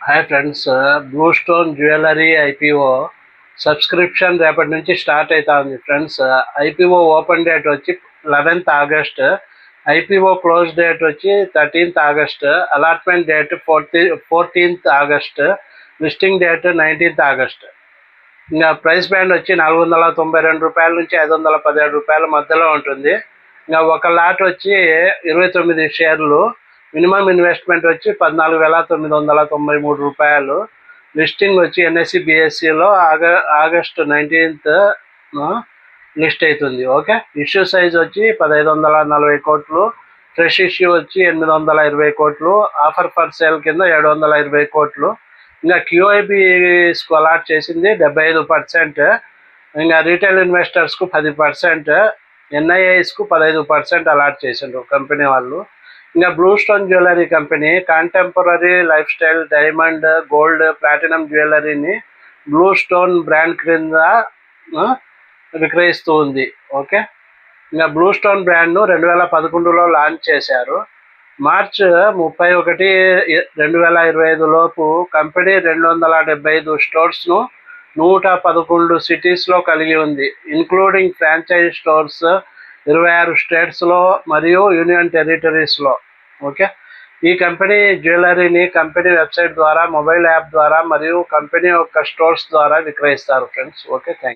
Hi friends, blue stone jewellery IPO subscription రేపటి నుంచి start అవుతా ఉంది ఫ్రెండ్స్. ఐపీఓ ఓపెన్ డేట్ వచ్చి 11th August, IPO close date వచ్చి 13th August, allotment date 14th August, listing date 19th August. ఇంకా price band వచ్చి ₹492 నుంచి ₹517 మధ్యలో ఉంటుంది. ఇంకా ఒక లాట్ వచ్చి 29 షేర్లు, మినిమం ఇన్వెస్ట్మెంట్ వచ్చి ₹14,993. లిస్టింగ్ వచ్చి ఎన్ఎస్సి బిఎస్సిలో ఆగస్ట్ 19th లిస్ట్ అవుతుంది. ఓకే, ఇష్యూ సైజ్ వచ్చి 1540 కోట్లు, ఫ్రెష్ ఇష్యూ వచ్చి 820 కోట్లు, ఆఫర్ ఫర్ సేల్ కింద 720 కోట్లు. ఇంకా క్యూఐబిస్కు అలాట్ చేసింది 75%, ఇంకా రీటైల్ ఇన్వెస్టర్స్కు 10%, ఎన్ఐఐస్కు 15% అలాట్ చేసిండ్రు కంపెనీ వాళ్ళు. ఇంకా blue stone jewellery company contemporary life style diamond, gold, platinum జ్యువెలరీని blue stone brand క్రింద విక్రయిస్తూ ఉంది. ఓకే, ఇంకా బ్లూ స్టోన్ బ్రాండ్ను 2011లో లాంచ్ చేశారు. మార్చ్ 31, 2025 లోపు కంపెనీ 275 స్టోర్స్ను 111 సిటీస్లో కలిగి ఉంది, ఇంక్లూడింగ్ ఫ్రాంచైజ్ స్టోర్స్ 26 స్టేట్స్లో మరియు యూనియన్ టెరిటరీస్లో. ఓకే, ఈ కంపెనీ జ్యువెలరీని కంపెనీ వెబ్సైట్ ద్వారా, మొబైల్ యాప్ ద్వారా మరియు కంపెనీ యొక్క స్టోర్స్ ద్వారా విక్రయిస్తారు ఫ్రెండ్స్. Okay, thank you.